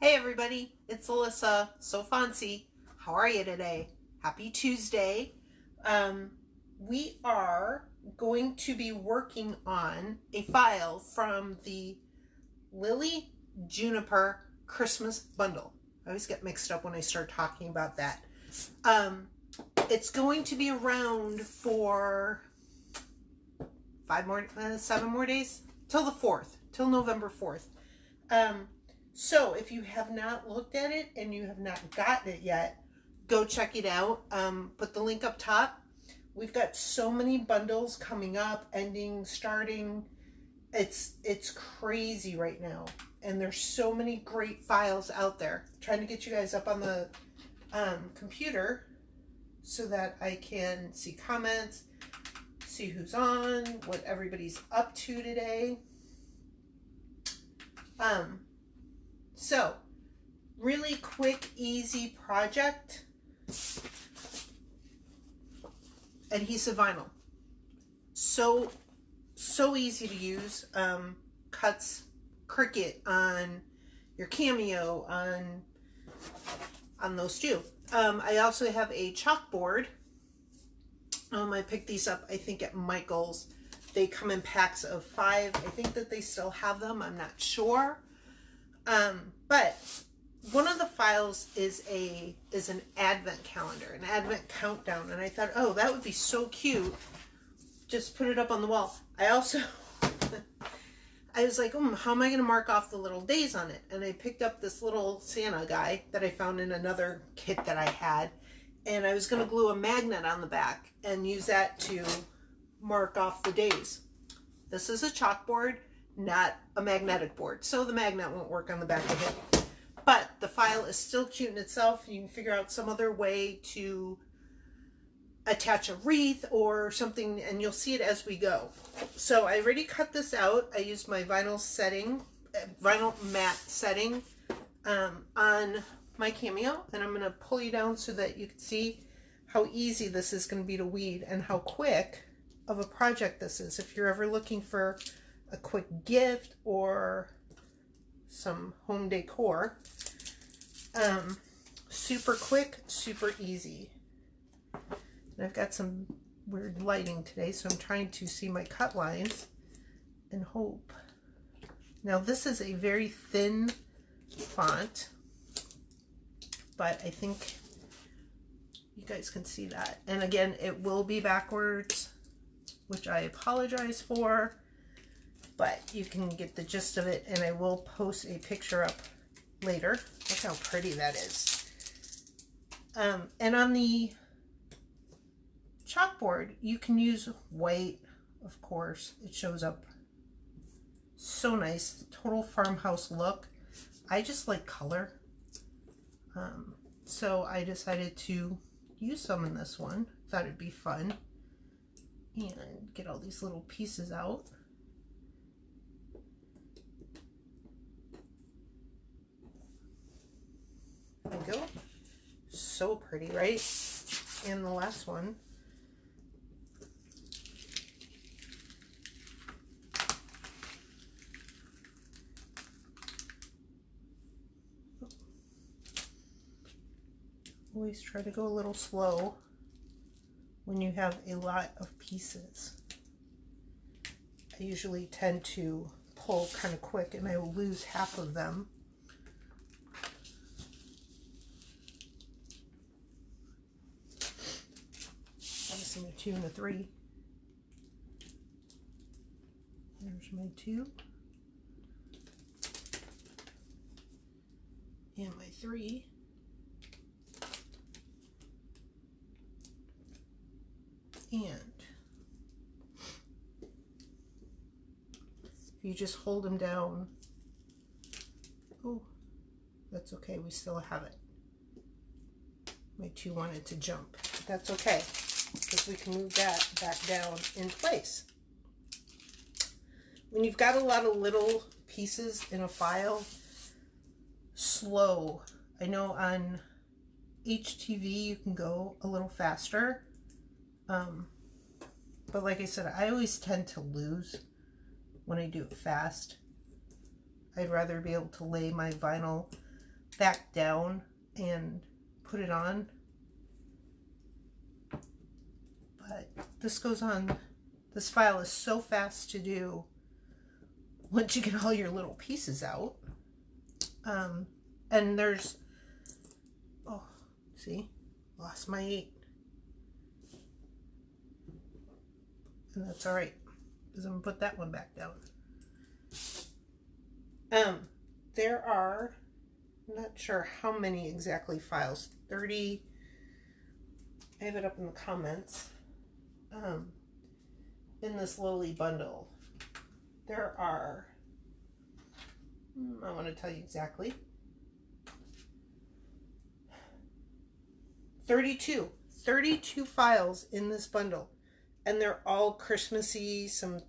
Hey everybody, it's Alyssa, so fancy. How are you today? Happy Tuesday. We are going to be working on a file from the Lille Juniper Christmas bundle. I always get mixed up when I start talking about that. It's going to be around for 7 more days till the 4th, till November 4th. So if you have not looked at it and you have not gotten it yet, go check it out. Put the link up top. We've got so many bundles coming up, ending, starting. It's crazy right now. And there's so many great files out there. I'm trying to get you guys up on the computer so that I can see comments, see who's on, what everybody's up to today. So, really quick, easy project. Adhesive vinyl. So easy to use. Cuts Cricut on your CAMEO, on those two. I also have a chalkboard. I picked these up, I think, at Michael's. They come in packs of 5. I think that they still have them. I'm not sure. But one of the files is an advent calendar, an advent countdown, and I thought, oh, that would be so cute. Just put it up on the wall. I also, I was like, how am I going to mark off the little days on it? And I picked up this little Santa guy that I found in another kit that I had, and I was going to glue a magnet on the back and use that to mark off the days. This is a chalkboard, not a magnetic board, so the magnet won't work on the back of it. But the file is still cute in itself. You can figure out some other way to attach a wreath or something, and you'll see it as we go. So I already cut this out. I used my vinyl matte setting on my CAMEO, and I'm going to pull you down so that you can see how easy this is going to be to weed and how quick of a project this is. If you're ever looking for a quick gift or some home decor, super quick, super easy. And I've got some weird lighting today, so I'm trying to see my cut lines and hope. Now this is a very thin font, but I think you guys can see that. And again, it will be backwards, which I apologize for, but you can get the gist of it, and I will post a picture up later. Look how pretty that is. And on the chalkboard, you can use white, of course. It shows up so nice. Total farmhouse look. I just like color. So I decided to use some in this one. Thought it'd be fun. And get all these little pieces out. There we go. So pretty, right? And the last one. Always try to go a little slow when you have a lot of pieces. I usually tend to pull kind of quick and I will lose half of them. Missing a 2 and a 3. There's my 2. And my 3. And if you just hold them down, oh, that's okay, we still have it. My 2 wanted to jump, but that's okay, because we can move that back down in place. When you've got a lot of little pieces in a file, slow. I know on HTV you can go a little faster. But like I said, I always tend to lose when I do it fast. I'd rather be able to lay my vinyl back down and put it on. But this goes on, this file is so fast to do once you get all your little pieces out. And there's, oh, see, lost my 8. And that's all right, because I'm gonna put that one back down. There are, I'm not sure how many exactly files, 30, I have it up in the comments, in this Lily bundle. There are, I want to tell you exactly, 32 files in this bundle, and they're all Christmassy, some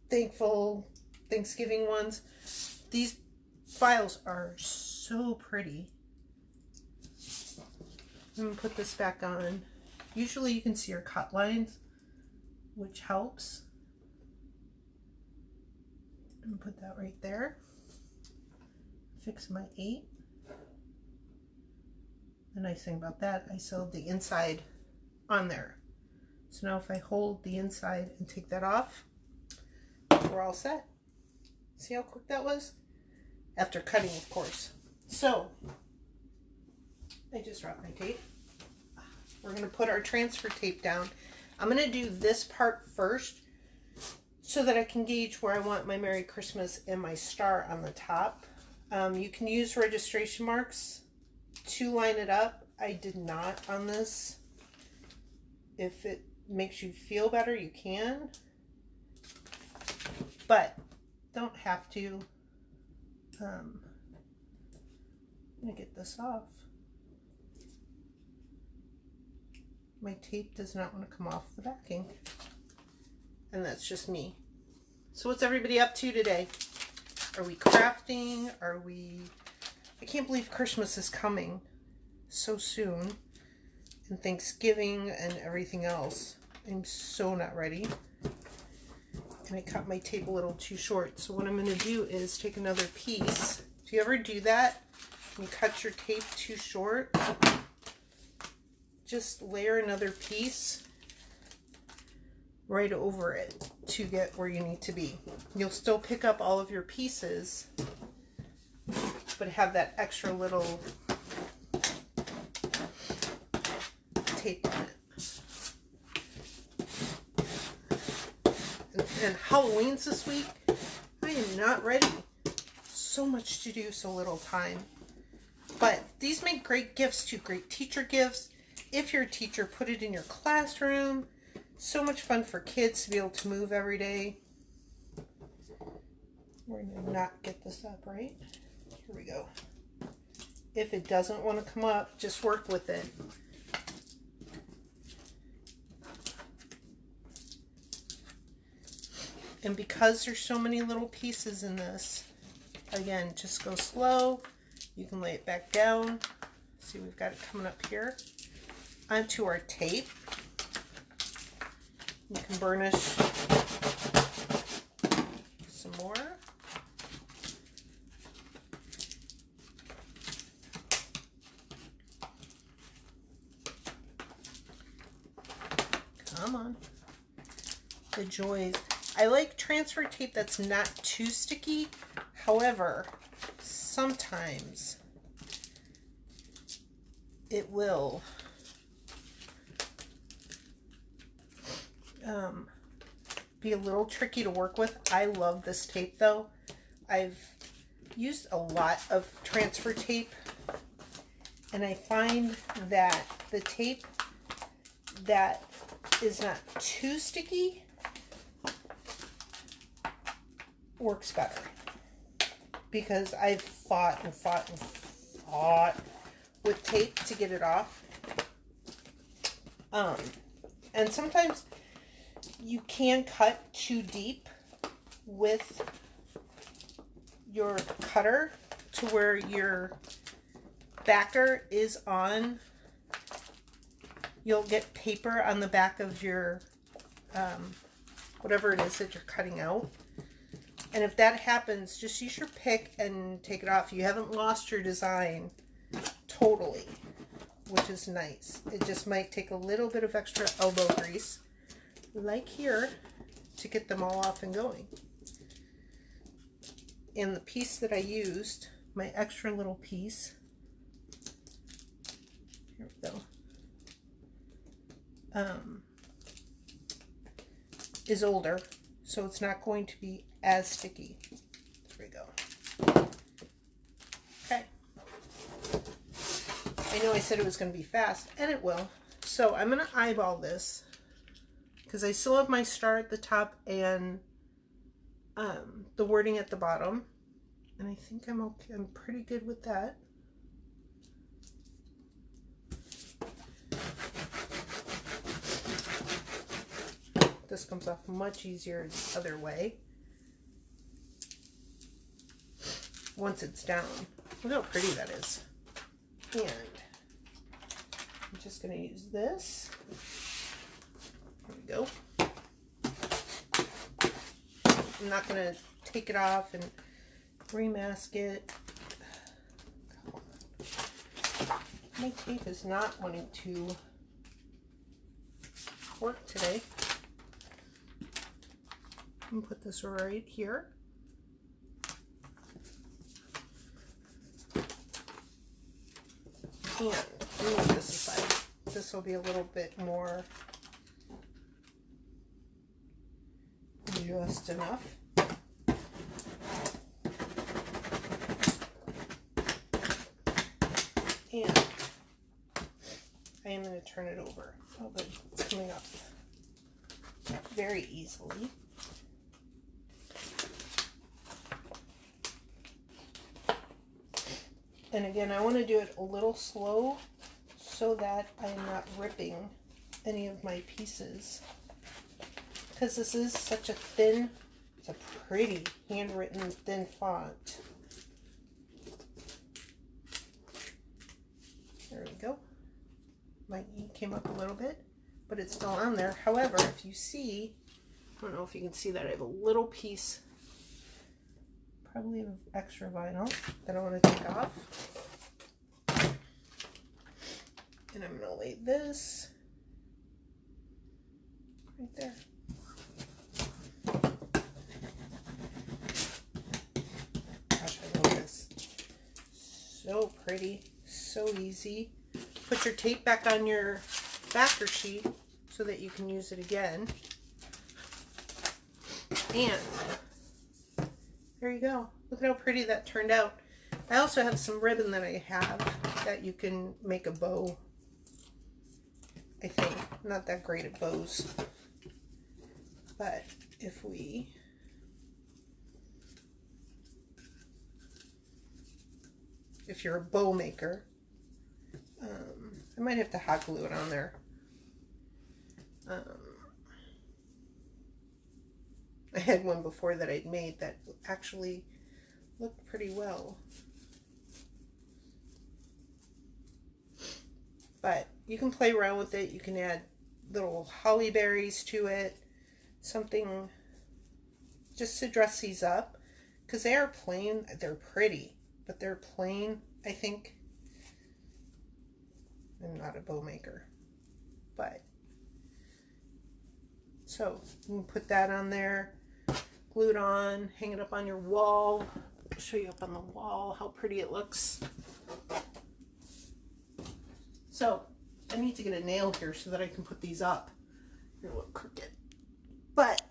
thankful Thanksgiving ones. These files are so pretty. I'm gonna put this back on. Usually you can see your cut lines, which helps. I'm gonna put that right there. Fix my 8. The nice thing about that, I sewed the inside on there. So now if I hold the inside and take that off, we're all set. See how quick that was? After cutting, of course. So, I just dropped my tape. We're going to put our transfer tape down. I'm going to do this part first so that I can gauge where I want my Merry Christmas and my star on the top. You can use registration marks to line it up. I did not on this. If it makes you feel better, you can. But don't have to. I'm going to get this off. My tape does not want to come off the backing. And that's just me. So what's everybody up to today? Are we crafting? Are we... I can't believe Christmas is coming so soon. And Thanksgiving and everything else. I'm so not ready. And I cut my tape a little too short. So what I'm going to do is take another piece. Do you ever do that? When you cut your tape too short, just layer another piece right over it to get where you need to be. You'll still pick up all of your pieces, but have that extra little tape on it. And Halloween's this week. I am not ready. So much to do, so little time. But these make great gifts too, great teacher gifts. If you're a teacher, put it in your classroom. So much fun for kids to be able to move every day. We're going to not get this up, right? Here we go. If it doesn't want to come up, just work with it. And because there's so many little pieces in this, again, just go slow. You can lay it back down. See, we've got it coming up here. Onto our tape. You can burnish some more. Come on. The joys. I like transfer tape that's not too sticky. However, sometimes it will be a little tricky to work with. I love this tape though. I've used a lot of transfer tape, and I find that the tape that is not too sticky works better, because I've fought and fought and fought with tape to get it off. And sometimes you can cut too deep with your cutter to where your backer is on. You'll get paper on the back of your whatever it is that you're cutting out. And if that happens, just use your pick and take it off. You haven't lost your design totally, which is nice. It just might take a little bit of extra elbow grease, like here, to get them all off and going. And the piece that I used, my extra little piece, here we go, is older, so it's not going to be as sticky. There we go. Okay. I know I said it was going to be fast, and it will. So I'm going to eyeball this, because I still have my star at the top and the wording at the bottom. And I think I'm okay. I'm pretty good with that. This comes off much easier the other way once it's down. Look how pretty that is. And I'm just going to use this. There we go. I'm not going to take it off and remask it. My tape is not wanting to work today. I'm going to put this right here. And move this aside. This will be a little bit more just enough. And I am going to turn it over. Oh, but it's coming up very easily. And again, I want to do it a little slow so that I am not ripping any of my pieces. Because this is such a thin, it's a pretty handwritten thin font. There we go. My E came up a little bit, but it's still on there. However, if you see, I don't know if you can see that, I have a little piece, probably of extra vinyl, that I want to take off. And I'm going to lay this right there. Gosh, I love this. So pretty, so easy. Put your tape back on your backer sheet so that you can use it again. And there you go. Look at how pretty that turned out. I also have some ribbon that I have that you can make a bow. I think. I'm not that great at bows. But if you're a bow maker, I might have to hot glue it on there. I had one before that I'd made that actually looked pretty well. But you can play around with it. You can add little holly berries to it. Something just to dress these up. Because they are plain. They're pretty. But they're plain, I think. I'm not a bow maker. But. So, you can put that on there. Glue it on. Hang it up on your wall. I'll show you up on the wall how pretty it looks. So, I need to get a nail here so that I can put these up. They're a little crooked. But,